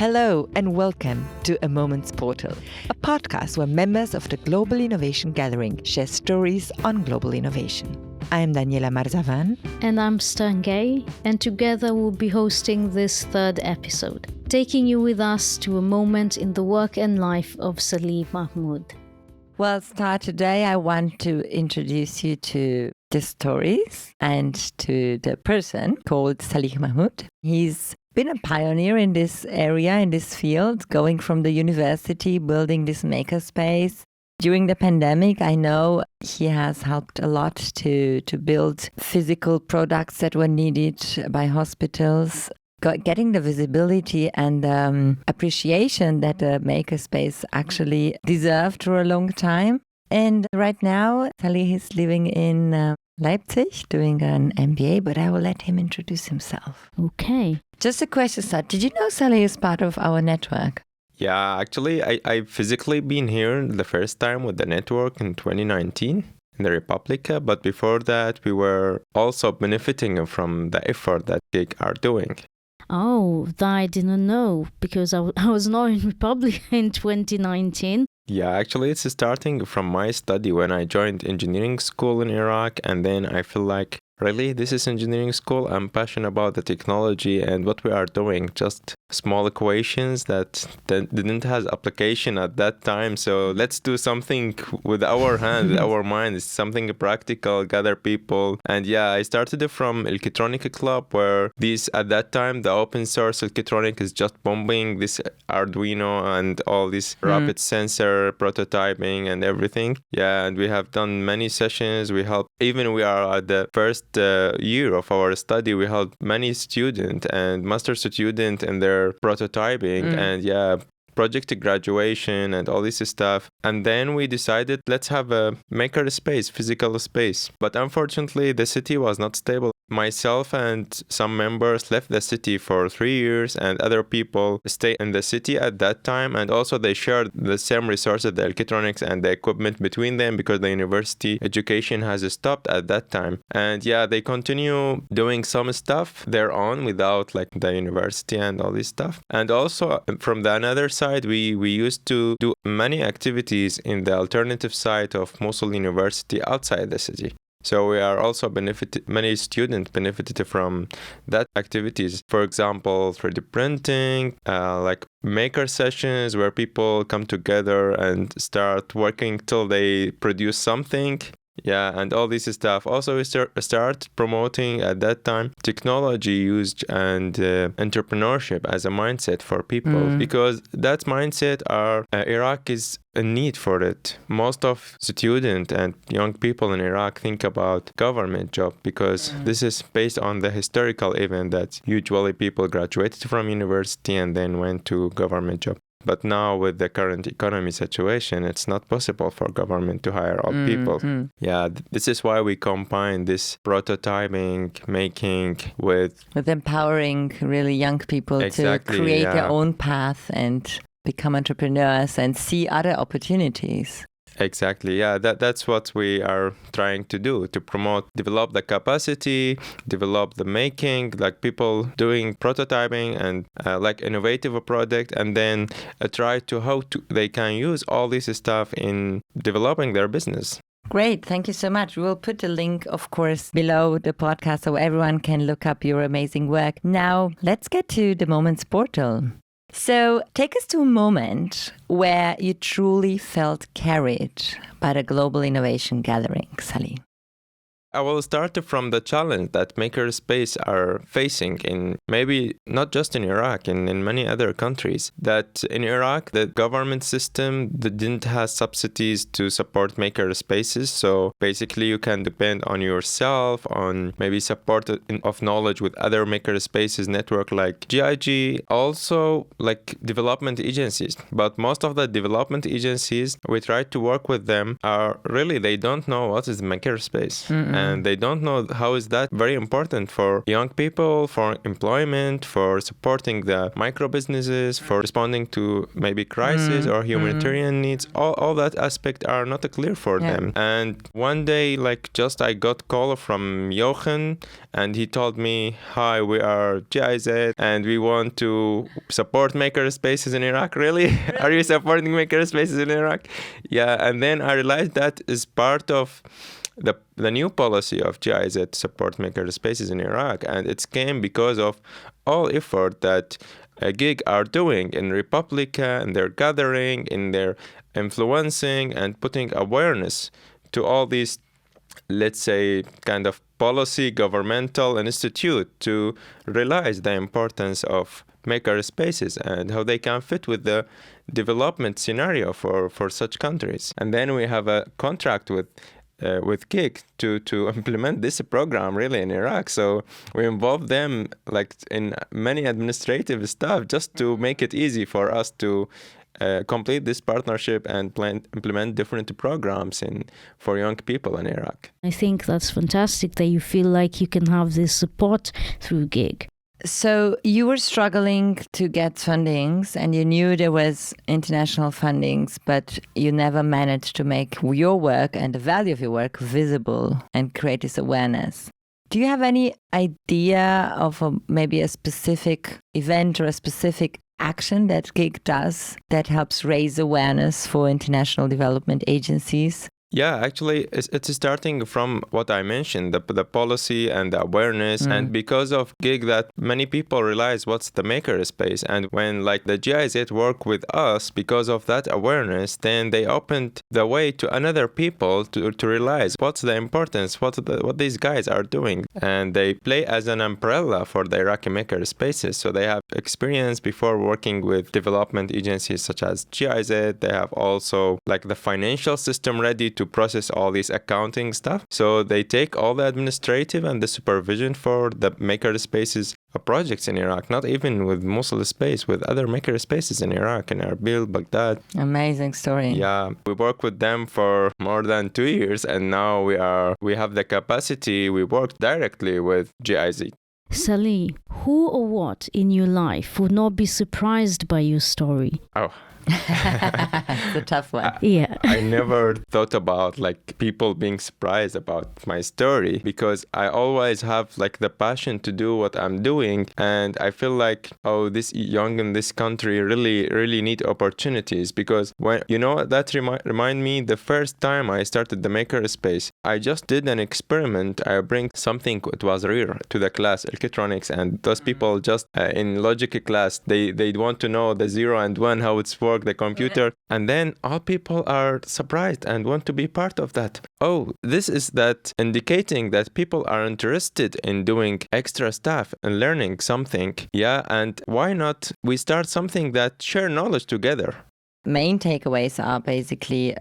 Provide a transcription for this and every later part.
Hello and welcome to A Moment's Portal, a podcast where members of the Global Innovation Gathering share stories on global innovation. I am Daniela Marzavan. And I'm Stan Gay, and together we'll be hosting this third episode, taking you with us to a moment in the work and life of Salih Mahmod. Well, Star, today I want to introduce you to the stories and to the person called Salih Mahmod. He's been a pioneer in this area, in this field, going from the university, building this makerspace. During the pandemic, I know he has helped a lot to build physical products that were needed by hospitals, getting the visibility and appreciation that the makerspace actually deserved for a long time. And right now, Salih is living in Leipzig, doing an MBA, but I will let him introduce himself. Okay. Just a question, Sir. Did you know Salih is part of our network? Yeah, actually, I physically been here the first time with the network in 2019 in the Republica, but before that, we were also benefiting from the effort that they are doing. Oh, that I didn't know, because I was not in Republica in 2019. Yeah, actually, it's starting from my study when I joined engineering school in Iraq, and then I feel like, really, this is engineering school? I'm passionate about the technology and what we are doing, just small equations that didn't have application at that time. So let's do something with our hand, with our mind. It's something practical, gather people. And yeah, I started from Electronic Club, where at that time, the open source electronic is just bombing this Arduino and all this rapid sensor prototyping and everything. Yeah, and we have done many sessions. We are at the first year of our study, we helped many students and master students in their prototyping and project graduation and all this stuff. And then we decided, let's have a maker space, physical space. But unfortunately, the city was not stable. Myself and some members left the city for 3 years, and other people stayed in the city at that time. And also they shared the same resources, the electronics and the equipment between them, because the university education has stopped at that time. And yeah, they continue doing some stuff their own without like the university and all this stuff. And also from the another side, we used to do many activities in the alternative side of Mosul University outside the city. So we are also many students benefited from that activities. For example, 3D printing, like maker sessions where people come together and start working till they produce something. Yeah, and all this stuff. Also, we start promoting at that time technology used and entrepreneurship as a mindset for people, because that mindset Iraq is a need for it. Most of students and young people in Iraq think about government job, because this is based on the historical event that usually people graduated from university and then went to government job. But now with the current economy situation, it's not possible for government to hire all people. Yeah, this is why we combine this prototyping, making with empowering really young people to create their own path and become entrepreneurs and see other opportunities. Exactly, yeah, that's what we are trying to do, to promote, develop the capacity, develop the making, like people doing prototyping and like innovative product, and then try to they can use all this stuff in developing their business. Great, thank you so much. We will put the link, of course, below the podcast so everyone can look up your amazing work. Now, let's get to the Moments Portal. So take us to a moment where you truly felt carried by the Global Innovation Gathering, Salih. I will start from the challenge that makerspace are facing in maybe not just in Iraq, in many other countries. That in Iraq, the government system didn't have subsidies to support makerspaces. So basically you can depend on yourself, on maybe support of knowledge with other makerspaces network like GIG, also like development agencies. But most of the development agencies, we try to work with them, are really, they don't know what is makerspace. and they don't know how is that very important for young people, for employment, for supporting the micro businesses, for responding to maybe crisis or humanitarian needs. All that aspect are not clear for them. And one day, I got call from Jochen, and he told me, "Hi, we are GIZ, and we want to support makerspaces in Iraq." Really? Are you supporting makerspaces in Iraq? Yeah, and then I realized that is part of the new policy of GIZ to support makerspaces in Iraq, and it came because of all effort that GIG are doing in Republica, and their gathering, in their influencing and putting awareness to all these, let's say, kind of policy governmental institute to realize the importance of maker spaces and how they can fit with the development scenario for such countries. And then we have a contract with GIG to implement this program really in Iraq. So we involve them in many administrative stuff just to make it easy for us to complete this partnership and implement different programs for young people in Iraq. I think that's fantastic that you feel like you can have this support through GIG. So you were struggling to get fundings, and you knew there was international fundings, but you never managed to make your work and the value of your work visible and create this awareness. Do you have any idea of maybe a specific event or a specific action that GIG does that helps raise awareness for international development agencies? Yeah, actually, it's starting from what I mentioned, the policy and the awareness. And because of GIG, that many people realize what's the makerspace. And when the GIZ work with us, because of that awareness, then they opened the way to another people to realize what's the importance, what these guys are doing. And they play as an umbrella for the Iraqi makerspaces. So they have experience before working with development agencies such as GIZ. They have also the financial system ready to process all these accounting stuff. So they take all the administrative and the supervision for the makerspaces projects in Iraq, not even with Mosul space, with other makerspaces in Iraq, in Erbil, Baghdad. Amazing story. Yeah, we work with them for more than 2 years, and now we have the capacity. We work directly with GIZ. Salih, who or what in your life would not be surprised by your story? Oh. It's a tough one. I never thought about people being surprised about my story, because I always have the passion to do what I'm doing, and I feel this young in this country really need opportunities. Because when that remind me the first time I started the makerspace, I just did an experiment. I bring something that was rare to the class, electronics, and those people just in logic class, they want to know the 0 and 1, how it's work, the computer, and then all people are surprised and want to be part of that. Oh, this is that indicating that people are interested in doing extra stuff and learning something. Yeah, and why not we start something that share knowledge together? Main takeaways are basically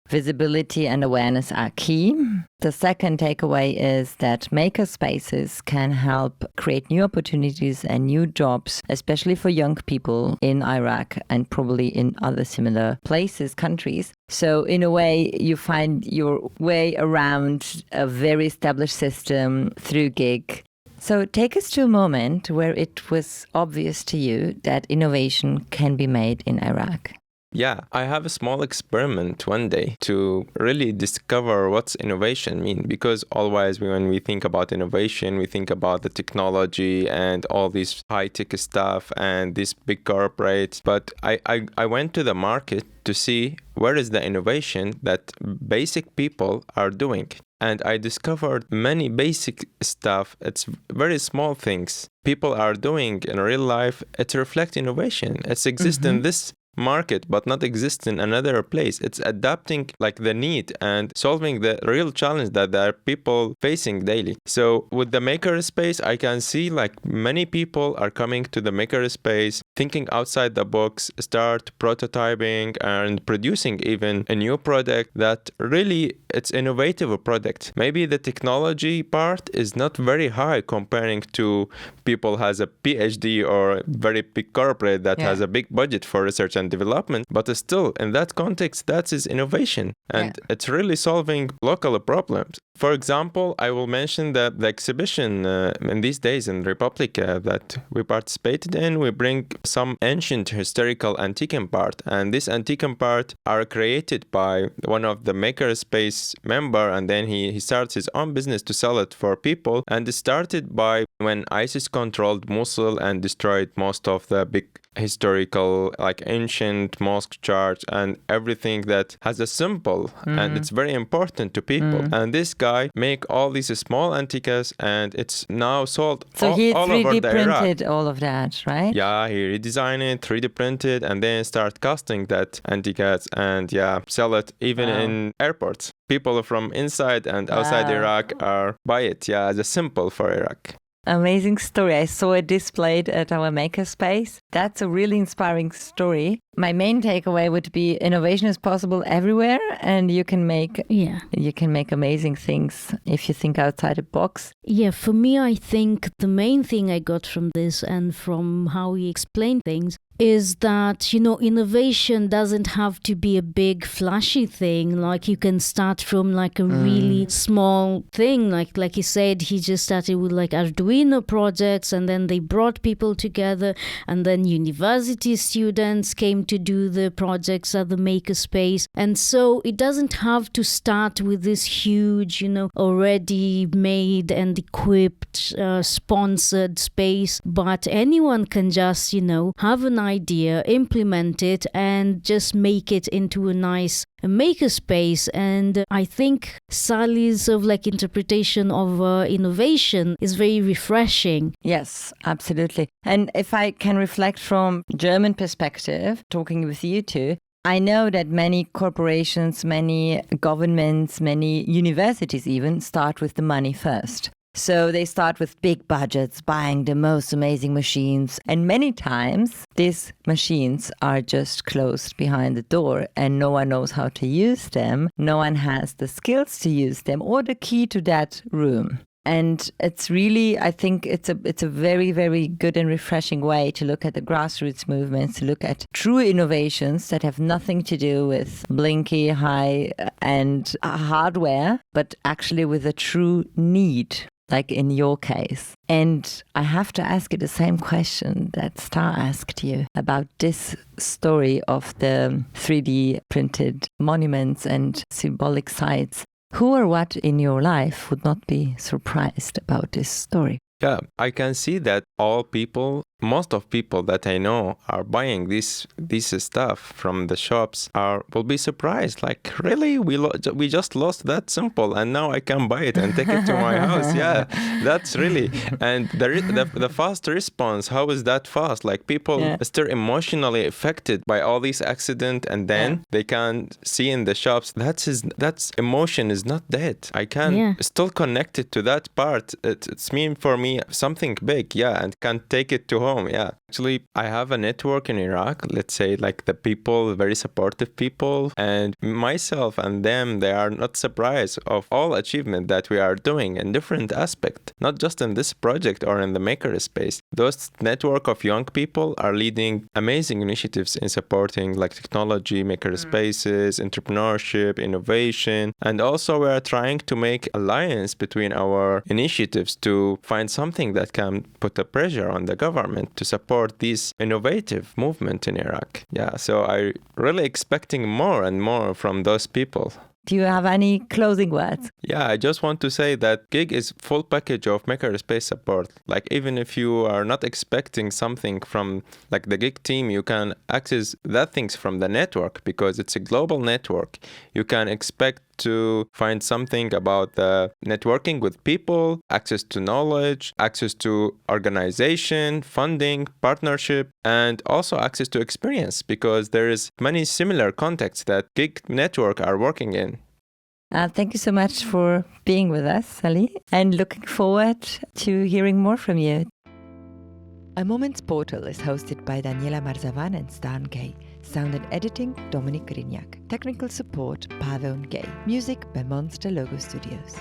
visibility and awareness are key. The second takeaway is that makerspaces can help create new opportunities and new jobs, especially for young people in Iraq and probably in other similar places, countries. So in a way, you find your way around a very established system through GIG. So take us to a moment where it was obvious to you that innovation can be made in Iraq. Yeah, I have a small experiment one day to really discover what's innovation mean, because always when we think about innovation, we think about the technology and all these high-tech stuff and these big corporates. But I went to the market to see where is the innovation that basic people are doing. And I discovered many basic stuff. It's very small things people are doing in real life. It reflects innovation. It exists in this market but not exist in another place. It's adapting the need and solving the real challenge that there are people facing daily. So with the makerspace, I can see many people are coming to the makerspace, thinking outside the box, start prototyping and producing even a new product that really it's innovative product. Maybe the technology part is not very high comparing to people has a PhD or very big corporate that has a big budget for research and and development, but still in that context, that is innovation. And it's really solving local problems. For example, I will mention the exhibition in these days in Republica that we participated in. We bring some ancient historical antiquing part, and this antiquing part are created by one of the Makerspace member, and then he starts his own business to sell it for people. And it started by when ISIS controlled Mosul and destroyed most of the big historical, like ancient mosque, church, and everything that has a symbol, and it's very important to people. And this guy make all these small antiques, and it's now sold all over the Iraq. So he 3D printed all of that, right? Yeah, he redesigned it, 3D printed, and then start casting that antiques and sell it even in airports. People from inside and outside Iraq buy it, as a symbol for Iraq. Amazing story. I saw it displayed at our Makerspace. That's a really inspiring story. My main takeaway would be innovation is possible everywhere, and you can make amazing things if you think outside the box. Yeah, for me, I think the main thing I got from this and from how he explained things is that, innovation doesn't have to be a big flashy thing. Like you can start from like a really small thing. Like he said, he just started with like Arduino projects, and then they brought people together, and then university students came to do the projects at the Makerspace. And so it doesn't have to start with this huge, already made and equipped, sponsored space, but anyone can just, have an idea, implement it, and just make it into a nice makerspace. And I think Salih's interpretation of innovation is very refreshing. Yes, absolutely. And if I can reflect from German perspective, talking with you two, I know that many corporations, many governments, many universities even start with the money first. So they start with big budgets, buying the most amazing machines. And many times these machines are just closed behind the door and no one knows how to use them. No one has the skills to use them or the key to that room. And it's really, I think it's a very, very good and refreshing way to look at the grassroots movements, to look at true innovations that have nothing to do with blinky, high-end hardware, but actually with a true need. Like in your case. And I have to ask you the same question that Star asked you about this story of the 3D printed monuments and symbolic sites. Who or what in your life would not be surprised about this story? Yeah, I can see that most of people that I know are buying this stuff from the shops will be surprised. Like, really? We just lost that symbol and now I can buy it and take it to my house. Yeah, that's really. And the fast response, how is that fast? Like people are still emotionally affected by all these accidents, and then they can see in the shops, that's emotion is not dead. I can still connect it to that part. It's mean for me something big, and can take it to home. Actually, I have a network in Iraq, let's say like the people, very supportive people, and myself and them, they are not surprised of all achievement that we are doing in different aspects, not just in this project or in the makerspace. Those network of young people are leading amazing initiatives in supporting like technology, makerspaces, entrepreneurship, innovation, and also we are trying to make alliance between our initiatives to find something that can put a pressure on the government to support this innovative movement in Iraq. So I really expecting more and more from those people. Do you have any closing words? I just want to say that Gig is full package of makerspace support. Like even if you are not expecting something from like the Gig team, you can access that things from the network because it's a global network. You can expect to find something about the networking with people, access to knowledge, access to organization, funding, partnership, and also access to experience because there is many similar contexts that Gig network are working in. Thank you so much for being with us, Salih, and looking forward to hearing more from you. A Moment's Portal is hosted by Daniela Marzavan and Stan Gay. Sound and editing, Dominik Grignac. Technical support, Paweł Gay. Music by Monster Logo Studios.